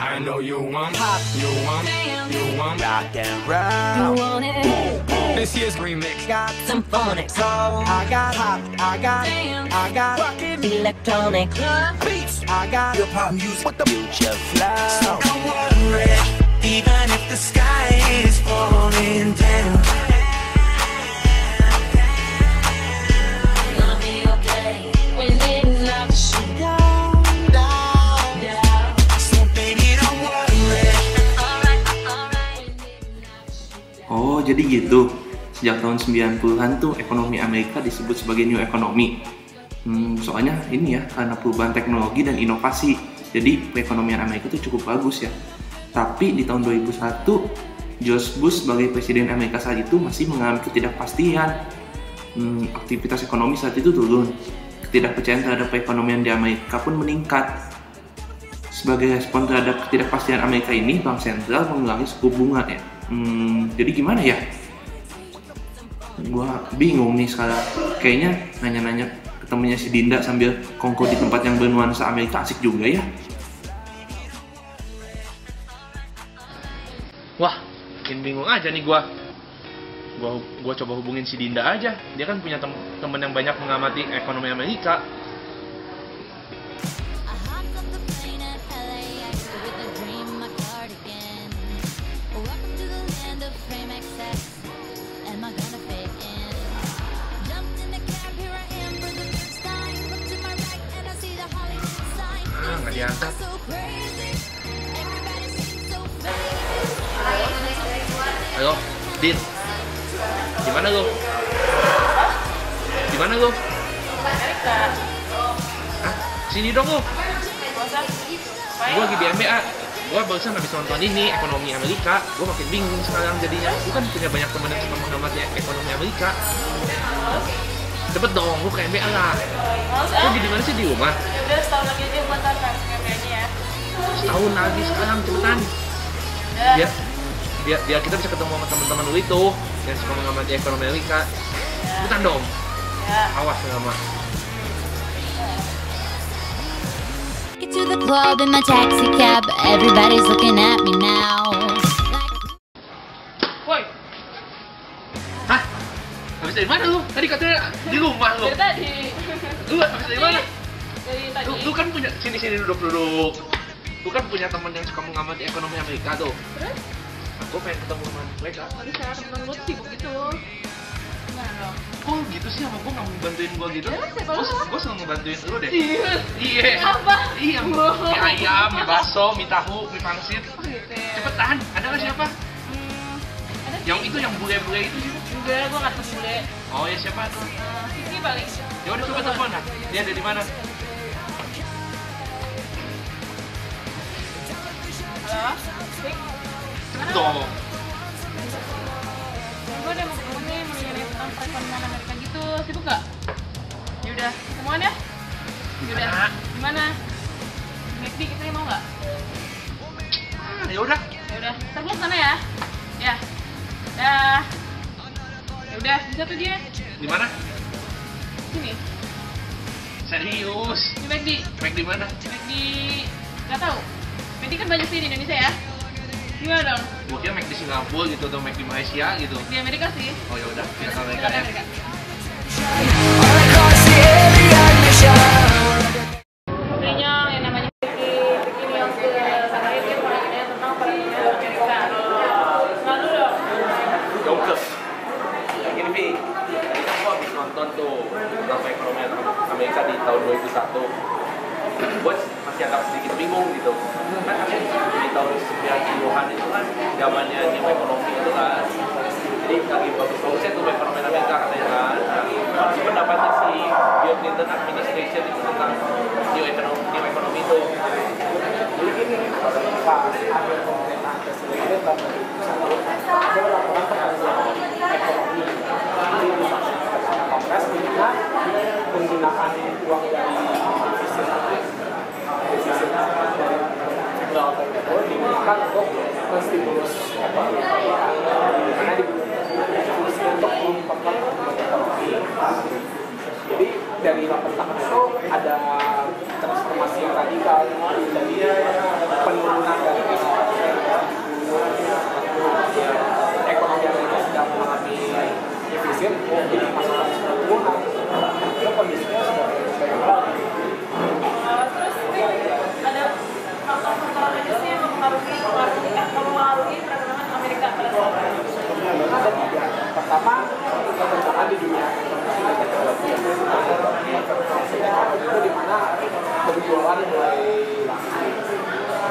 I know you want pop, you want rock and roll. You want it? This year's remix Got some phonics. soul. I got pop, I got Rockin' electronic. beats. I got Your pop music with the future flow. Don't worry, even if the sky is falling down. Gonna be okay when it's not the shoot. So baby, don't worry. Oh, jadi gitu. Sejak tahun 90-an tuh ekonomi Amerika disebut sebagai new economy. Soalnya ini ya, karena perubahan teknologi dan inovasi. Jadi perekonomian Amerika tuh cukup bagus ya. Tapi di tahun 2001, George Bush sebagai presiden Amerika saat itu masih mengalami ketidakpastian. Aktivitas ekonomi saat itu turun. Ketidakpercayaan terhadap perekonomian di Amerika pun meningkat. Sebagai respon terhadap ketidakpastian Amerika ini, Bank Sentral mengurangi suku bunga ya. Jadi gimana ya? Gua bingung nih sekarang. Kayaknya nanya-nanya ke temennya si Dinda sambil kongko di tempat yang bernuansa Amerika asik juga ya. Wah, bikin bingung aja nih gua coba hubungin si Dinda aja. Dia kan punya temen yang banyak mengamati ekonomi Amerika. Nggak diangkat. Halo, Din. Gimana lu? Gimana lu? Hah? Sini dong lu. Gua lagi di MBA. Gua barusan habis nonton ini ekonomi Amerika. Gua makin bingung sekarang jadinya. Gua kan punya banyak teman yang suka mengamati ekonomi Amerika. Cepet dong, lu ke MBA lah. Lu di mana sih, di rumah? Udah setahun lagi aja buat kan kayaknya ya. Setahun lagi sekarang, cepetan. Biar kita bisa ketemu sama teman-teman lu itu yang suka mengamati ekonomi Amerika. Cepetan dong. Ya. Awas lama. Get to the club in my taxi cab, everybody's looking at me now. Woi. Hah? Habis dari mana lu? Tadi katanya di rumah lu. Dari tadi. Lu habis dari mana? Dari tadi. Lu kan punya sini duduk. Lu kan punya teman yang suka mengamati ekonomi Amerika tuh. Terus? Aku pengen ketemu sama mereka. Tadi saya temen gue sibuk gitu. Gimana dong? Kok gitu sih, sama gua nggak mau bantuin gua gitu? Ya, siapa lu? Gua selalu ngebantuin lu deh. Iya. Iya. Apa? Iya, mie ayam, mie bakso, mie tahu, mie pangsit. Oh gitu ya. Cepetan, ada nggak siapa? Ada Yang itu, yang bule-bule itu sih. enggak, gue nggak ketemu bule. Oh ya, siapa tuh? Ini paling. Ya udah, coba telepon lah. Dia ada di mana? Halo? Sik? Cepet dong. Gue udah mau ketemu nih, mau nanya tentang perekonomian Amerika gitu. Sibuk nggak? Yaudah, ketemuan ya? Yaudah, Mana? gimana? McD kita mau nggak? Ya udah. Yaudah, ntar gue kesana ya. Ya. Dah. Yaudah, bisa tuh dia. Di mana? Sini. Serius? Di McD. Mac di mana? McD. Nggak tahu. McD kan banyak sih di Indonesia ya. Gimana dong? Gua kira Mac di Singapura gitu atau Mac di Malaysia gitu. Di Amerika sih. Oh ya udah, kita ke Amerika ya. Kayaknya yang namanya Vicky Nielsen katanya dia mau nanya tentang perekonomian Amerika. Lalu dong. Jongkes. Yang gini, Vi. Tadi kan gua habis nonton tuh tentang perekonomian Amerika di tahun 2001. Gua masih agak sedikit bingung gitu. Kan di tahun 90-an itu kan zamannya new ekonomi itu kan. Jadi lagi bagus-bagusnya tuh perekonomian Amerika katanya kan. Nah, pendapatnya si Bill Clinton administration itu tentang new ekonomi itu. Jadi gini, Pak, akhir pemerintahan Presiden tahun 2001 dia melakukan perpanjangan ekonomi. Jadi disaksikan bersama Kongres di mana penggunaan uang dari defisit dari federal tersebut digunakan untuk menstimulus ekonomi. Karena difungsi untuk mengembangkan pertumbuhan ekonomi. Jadi dari rapat itu ada transformasi yang radikal, jadi penurunan dari ekonomi Amerika sedang mengalami defisit di masa transformasi itu kondisinya sudah baik. Terus ada faktor-faktor apa aja sih yang mempengaruhi perekonomian Amerika pada saat ini? Ada tiga. Pertama, perkembangan di dunia teknologi. Itu di mana penjualan mulai langsung.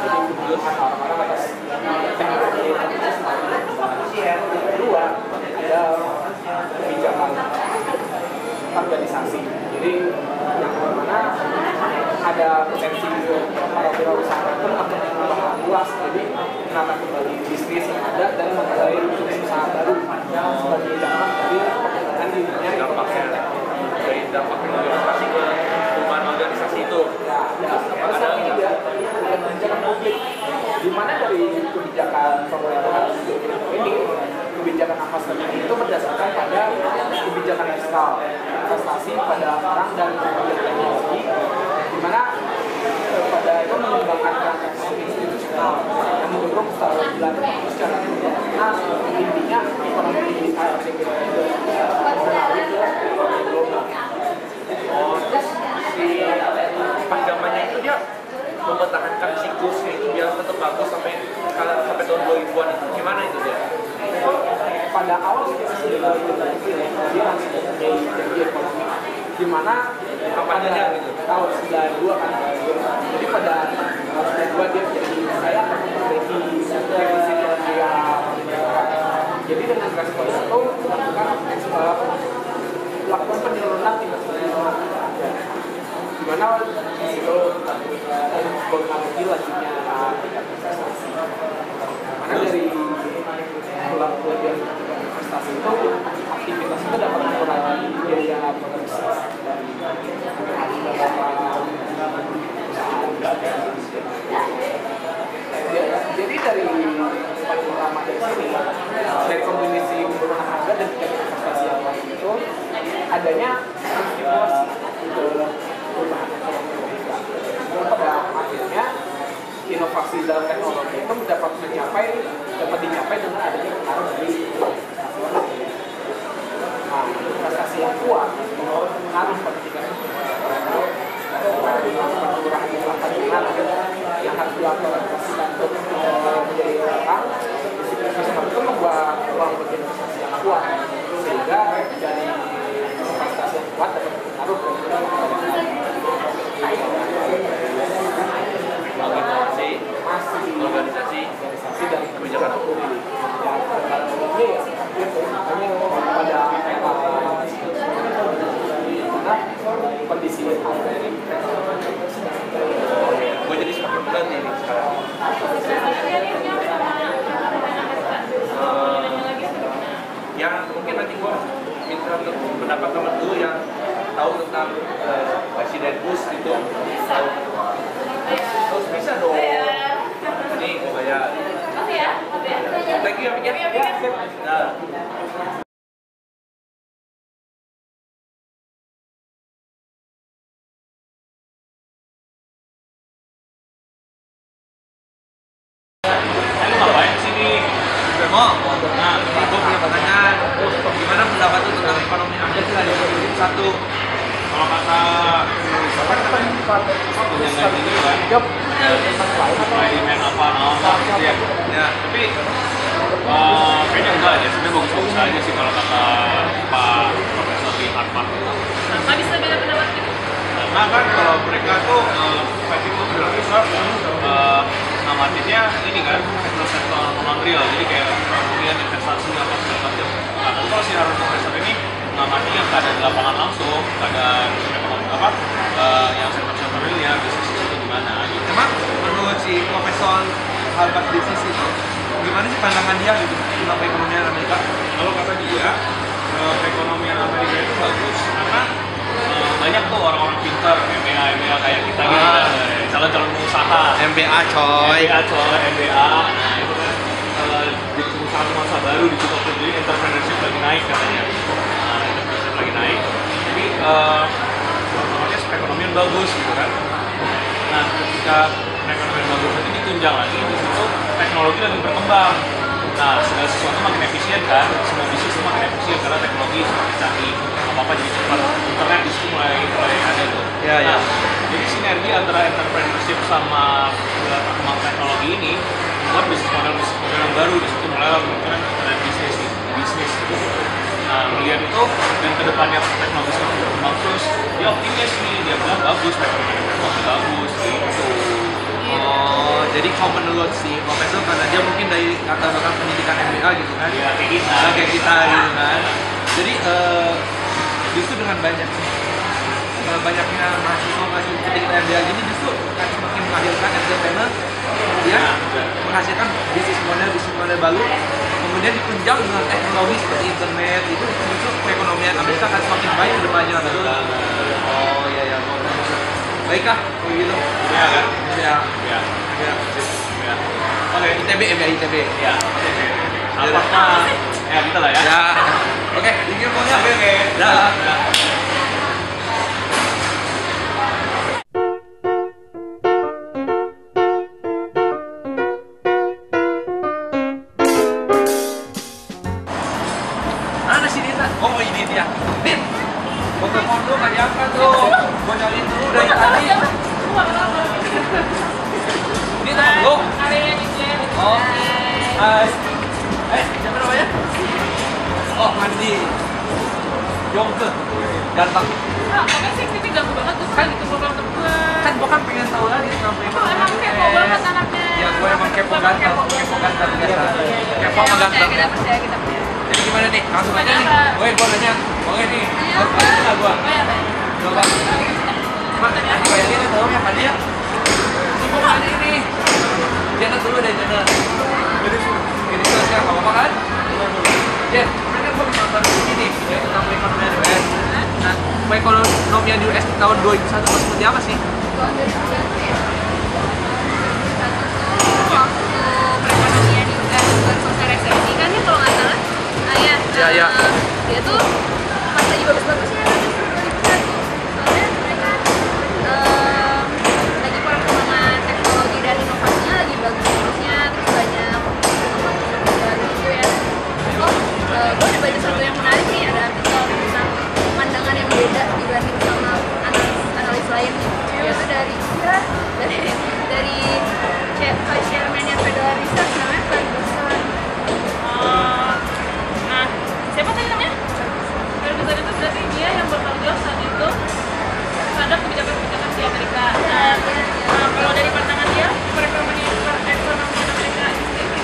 Jadi kebutuhan orang-orang atas teknologi itu semakin berkembang. Yang kedua, ada kebijakan organisasi. Jadi yang mana ada potensi para wirausaha itu makin berkembang luas. Jadi menambah kembali bisnis yang ada dan memulai usaha baru sebagai dampak dari perkembangan di dunia Dampaknya dari dampak inovasi ke perubahan organisasi itu. Ada juga kebijakan publik, di mana dari kebijakan pemerintahan ini, kebijakan apa saja itu berdasarkan pada kebijakan fiskal, investasi pada orang dan teknologi, di mana pada itu mengembangkan transaksi institusional yang mendukung stabilan ekonomi secara global. Nah, intinya ekonomi di Amerika itu menarik ke ekonomi global. Oh, terus si panjamannya itu dia mempertahankan siklusnya itu biar tetap bagus sampai tahun 2000-an itu gimana itu dia? Pada awal dia langsung menjadi janji ekonomi, di mana Kampanye gitu? tahun 92 kan, jadi pada tahun 92 dia jadi saya akan memperbaiki defisit yang dia jadi dengan respon itu melakukan penurunan tingkat penggunaan di mana di situ mempengaruhi lanjutnya tingkat investasi. Karena dari kelebihan tingkat investasi itu aktivitas itu dapat mengurangi biaya produksi dari beberapa jadi dari paling utama dari sini dari kombinasi penurunan harga dan tingkat investasi yang lain itu adanya stimulus ke perubahan ekonomi Amerika. Pada akhirnya inovasi dalam teknologi itu dapat dicapai dengan adanya pengaruh dari investasi. Nah, investasi yang kuat mengaruh pada tingkat penurunan jumlah tabungan yang harus dialokasikan untuk menjadi orang. Disiplin fiskal itu membuat ruang bagi investasi yang kuat sehingga dari investasi yang kuat dapat berpengaruh organisasi dan kebijakan publik. Ya, ini ya, itu makanya pada kondisi gue jadi semakin berat ini sekarang. Ya mungkin nanti gue minta untuk pendapat teman dulu yang tahu tentang Presiden Bush itu. Terus bisa dong. Ini gue bayar. Thank you ya. Nah. Nah, gue punya pertanyaan, gimana pendapat lu tentang ekonomi Amerika di 2021? Kalau kata yang ini kan, main apa ya, tapi kayaknya enggak ya, sebenarnya bagus-bagus aja sih kalau kata Pak Profesor di Harvard. Nggak bisa beda pendapat gitu? Karena kan kalau mereka tuh, Fed itu Reserve ngamatinnya ini kan, sektor non-real, jadi kayak kemudian investasi apa segala macam. Nah, kalau si Harvard Profesor ini ngamati yang keadaan di lapangan langsung, keadaan ekonomi apa, yang sektor realnya, bisnis itu gimana gitu. Emang menurut si Profesor Harvard Business itu gimana sih pandangan dia gitu tentang perekonomian Amerika? Kalau kata dia, perekonomian Amerika itu bagus karena banyak tuh orang-orang pintar, MBA kayak kita gitu, calon-calon pengusaha. MBA coy. MBA. Nah itu kan jadi pengusaha masa baru di Cikopo, jadi entrepreneurship lagi naik katanya. Nah, entrepreneurship lagi naik. Jadi otomatis perekonomian bagus gitu kan. Nah, ketika perekonomian bagus itu ditunjang lagi, di situ teknologi lagi berkembang. Nah, segala sesuatu makin efisien kan, semua bisnis makin efisien karena teknologi semakin canggih, apa-apa jadi cepat. Internet di situ mulai ada itu. Ya, ya. Jadi sinergi antara entrepreneurship sama perkembangan teknologi ini membuat bisnis model yang baru. Di situ mulai mungkin ada bisnis gitu. Nah, melihat itu dan kedepannya teknologi semakin berkembang terus, dia optimis nih, dia bilang bagus, perekonomian bagus gitu. Oh, jadi kalau menurut si profesor karena dia mungkin dari latar belakang pendidikan MBA gitu kan? Ya, kayak kita. Nah, kayak kita gitu kan. Jadi justru dengan banyaknya mahasiswa ketika MBA gini justru akan semakin menghasilkan entrepreneur yang menghasilkan bisnis model baru, kemudian ditunjang dengan teknologi seperti internet itu justru perekonomian Amerika akan semakin baik ke depannya. Oh iya ya. Baikkah kalau gitu? Ya kan? Ya. Ya. Ya. Ya. Oke, ITB, MBA ITB. ya. Apakah ya kita lah ya. Ya. Oke, thank you pokoknya. Oke. Dah. Mana si Dita? Oh, ini dia. Dit. Telepon lu gak diangkat tuh. Gua nyariin dulu dari tadi. Ini temen lu? Oh. Hai. Siapa namanya? Oh, Mandi. Yongke. Ganteng. Pokoknya sih ini ganggu banget tuh kan itu program gue. Kan gua kan pengen tahu lagi tentang Emang kepo banget anaknya. Ya, gua emang kepo ganteng biasa. Kepo sama ganteng. Kita percaya. Jadi gimana nih? Langsung aja nih. Gua nanya. Oke nih. Gua. Coba. Mak, bayarin ya tolong ya hadiah. Ini ada ini. Jangan dulu deh, jangan. Ini selesai apa kan? Ya, mereka gua nonton ini ya tentang perekonomian di US. Nah, perekonomian di US di tahun 2001 seperti apa sih? Tahun 2001 ya. Waktu perekonomian di US bukan selesai resesi kan ya kalau nggak salah. Iya. Dia tuh pas lagi bagus-bagusnya kan 2001. Soalnya mereka lagi perkembangan teknologi dan inovasinya lagi bagus-bagusnya, terus banyak inovasi baru gitu ya. Gue udah baca satu yang menarik nih, ada artikel tentang pandangan yang beda dibanding sama analis lain nih. Yaitu dari chairman-nya Federal Reserve namanya Ferguson. Nah, siapa tadi namanya? Ferguson itu berarti dia yang bertanggung jawab saat itu terhadap kebijakan-kebijakan di Amerika. Nah, kalau dari pandangan dia, perekonomian Amerika ini sendiri.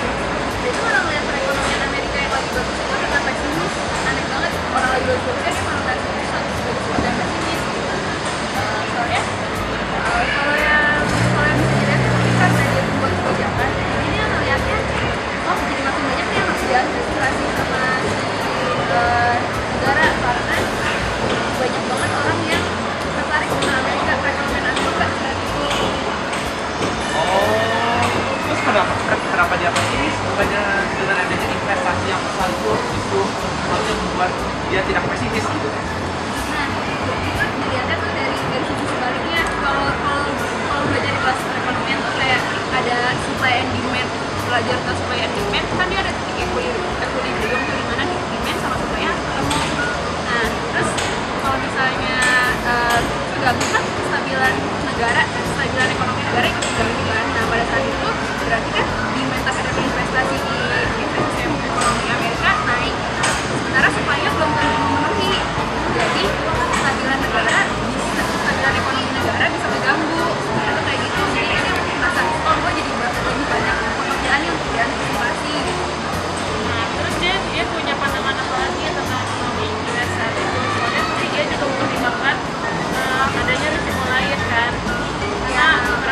Dia tuh orang lihat perekonomian Amerika yang lagi bagus itu karena pesimis. Aneh banget, orang lagi bagus-bagusnya dia malah pesimis, bagus-bagus dan pesimis. Soalnya kalau yang bisa dilihat itu karena dia membuat kebijakan, jadi dia ngeliatnya jadi makin banyak nih yang harus diantisipasi sama si negara karena banyak banget orang yang tertarik sama Amerika, perekonomian Amerika saat itu. Oh, terus kenapa dia pesimis? Bukannya dengan adanya investasi yang besar itu justru harusnya membuat dia tidak pesimis gitu? Nah, itu dilihatnya tuh dari sisi sebaliknya. Kalau belajar di kelas perekonomian tuh kayak ada supply and demand, belajar tentang supply and demand kan dia ada titik equilibrium tuh dimana demand sama supply-nya ketemu. Nah, terus kalau misalnya terganggu kan kestabilan negara, kestabilan ekonomi negara ikut terganggu kan. Nah, pada saat itu berarti kan demand terhadap investasi di ekonomi Amerika naik, sementara supply-nya belum tentu memenuhi. Jadi kestabilan ekonomi negara bisa terganggu. Sebenarnya kayak gitu. Jadi dia merasa, oh gue jadi lebih banyak pekerjaan yang untuk diantisipasi. Nah, terus dia punya pandangan apa lagi tentang ekonomi US saat itu? Soalnya pasti dia juga mempertimbangkan adanya risiko lain kan. Karena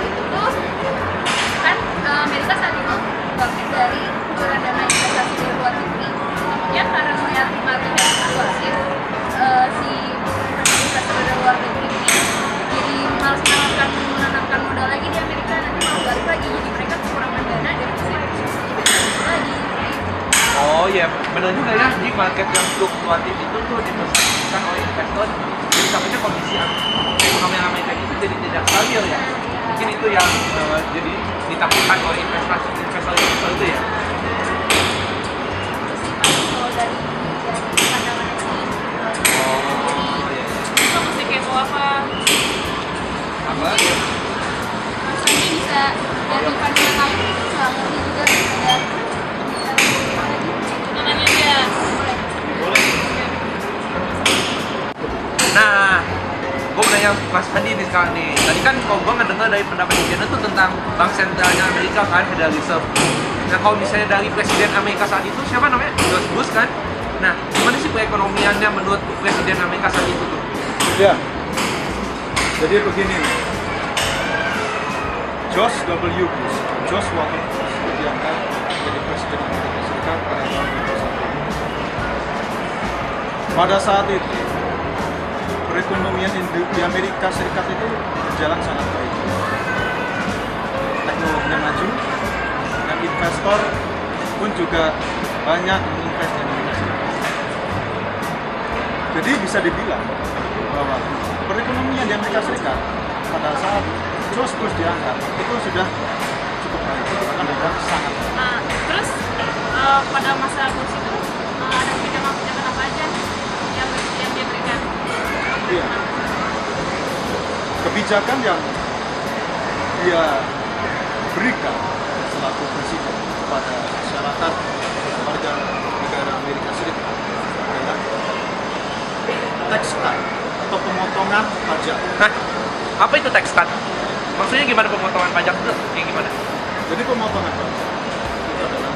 itu tuh kan Amerika saat itu bangkit dari kuburan dana investasi dari luar negeri. Ya karena melihat marketnya fluktuatif, si investor dari luar negeri ini jadi malas menanamkan modal lagi di Amerika, nanti malah balik lagi, jadi mereka kekurangan dana dari situ lagi. Oh iya, benar juga ya. Jadi market yang fluktuatif itu tuh dipersepsikan oleh investor. Jadi takutnya kondisi ekonomi Amerika itu jadi tidak stabil ya. Mungkin itu yang jadi ditakutkan oleh investor itu ya. Kalau dari pandangan ini, Oh iya. Kita mesti kepo apa? Apa lagi? ini bisa dari pandangan lain nggak ngerti juga ya. Kita nanya dia. Nah, gue mau nanya Mas Andi nih sekarang nih. Tadi kan kalau gue ngedengar dari pendapat Diana tuh tentang Bank Sentralnya Amerika kan, Federal Reserve. Nah, kalau misalnya dari Presiden Amerika saat itu, siapa namanya? George Bush kan? Nah, gimana sih perekonomiannya menurut Presiden Amerika saat itu tuh? Ya, jadi begini, George W. Bush, George Walker Bush diangkat menjadi Presiden Amerika Serikat pada tahun 2001. Pada saat itu, perekonomian di Amerika Serikat itu berjalan sangat baik. Teknologinya maju, dan investor pun juga banyak menginvest di Amerika Serikat. Jadi bisa dibilang bahwa perekonomian di Amerika Serikat pada saat George Bush diangkat itu sudah cukup baik, bahkan sudah sangat baik. Nah, terus pada masa Bush itu ada kebijakan-kebijakan apa aja yang dia berikan? Iya. Kebijakan yang dia berikan selaku presiden kepada masyarakat warga negara Amerika Serikat adalah tax cut atau pemotongan pajak. Hah? Apa itu tax cut? Maksudnya gimana pemotongan pajak itu? Kayak gimana? Jadi pemotongan pajak itu adalah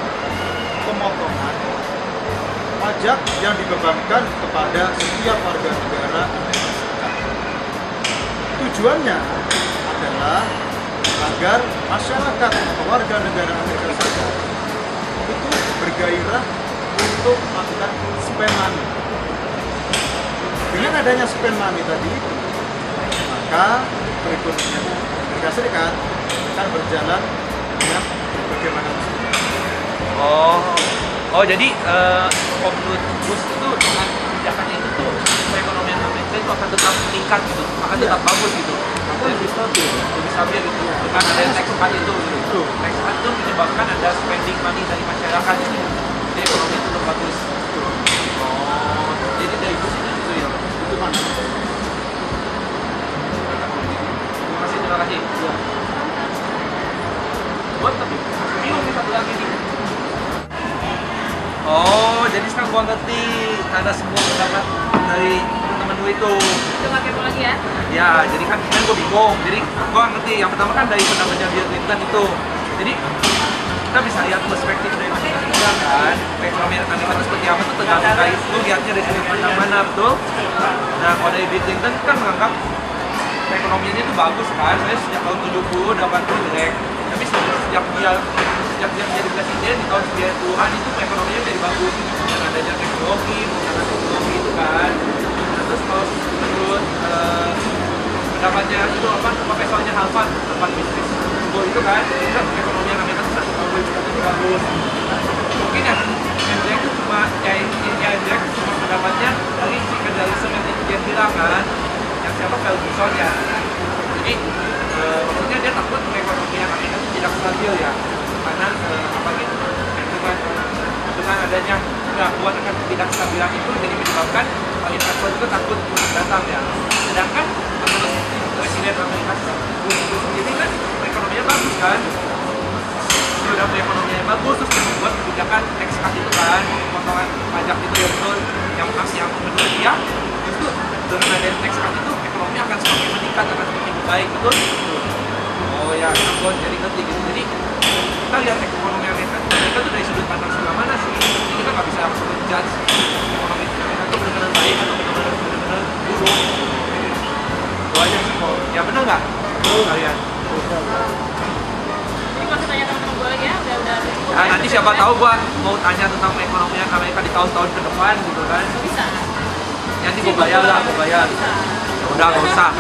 pemotongan pajak yang dibebankan kepada setiap warga negara Amerika Serikat. Tujuannya adalah agar masyarakat atau warga negara Amerika Serikat itu bergairah untuk melakukan spend money. Dengan adanya spend money tadi itu, maka perekonomian Amerika Serikat akan berjalan dengan bagaimana mestinya. Oh jadi menurut Bush itu dengan kebijakannya itu tuh perekonomian Amerika itu akan tetap meningkat gitu, akan tetap bagus gitu. Lebih stabil gitu. Dengan ada tax cut itu gitu. Tax cut itu menyebabkan ada spending money dari masyarakat gitu. Jadi ekonomi itu tetap bagus. Oh, jadi dari Bush itu gitu ya. itu mana? Terima kasih. Ya. Buat tapi bingung nih satu lagi nih. Oh, jadi sekarang gua ngerti ada semua pendapat dari teman-teman gue itu. Coba kepo lagi ya. Ya, jadi kan gua bingung. Jadi gua ngerti. Yang pertama kan dari pendapatnya Bill Clinton itu. Jadi kita bisa lihat perspektif dari masing-masing orang kan. Perekonomian Amerika itu seperti apa tuh tergantung dari itu lihatnya dari sudut pandang mana, betul? Nah, kalau dari Bill Clinton kan menganggap perekonomiannya itu bagus kan. Soalnya sejak tahun 70, 80 jelek. Tapi sejak dia jadi presiden di tahun 90-an itu perekonomiannya jadi bagus dengan adanya teknologi itu kan. Nah, terus kalau menurut pendapatnya itu apa profesornya Harvard Business School itu kan perekonomian Amerika tahun 2001 itu bagus. Mungkin yang jelek itu cuma jelek cuma pendapatnya dari si Federalism yang dia bilang kan, yang siapa Ferguson ya. Jadi maksudnya dia takut perekonomian Amerika itu tidak stabil ya, karena apa gitu dengan adanya gangguan akan ketidakstabilan itu jadi menyebabkan investor itu takut datang ya. Sedangkan menurut Presiden Amerika itu sendiri kan perekonomiannya bagus kan, sudah perekonomiannya bagus terus membuat kebijakan tax cut itu kan, potongan pajak itu ya betul yang menurut dia itu dengan adanya tax cut itu ekonomi akan semakin meningkat, akan semakin baik, betul? Oh ya, aku jadi ngerti gitu. Jadi kita lihat ekonomi Amerika itu dari sudut pandang sebelah mana sih? Jadi kita nggak bisa langsung menjudge ekonomi Amerika itu benar-benar baik atau benar-benar buruk. Itu aja sih kok. Ya benar nggak? Betul kalian. Jadi masih tanya teman-teman gue lagi ya, udah. Nah, nanti siapa tahu gua mau tanya tentang perekonomian Amerika di tahun-tahun ke depan gitu kan. Bisa. Nanti gua bayar lah, gua bayar. Bisa. Udah nggak usah.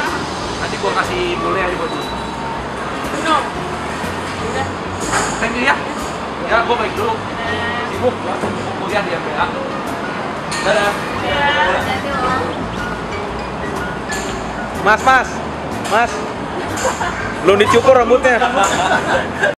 Nanti gua kasih boleh aja buat lu. No. Udah. Thank you ya. Ya, gua balik dulu. Sibuk. Kuliah di MBA. Dadah. Mas, belum dicukur rambutnya.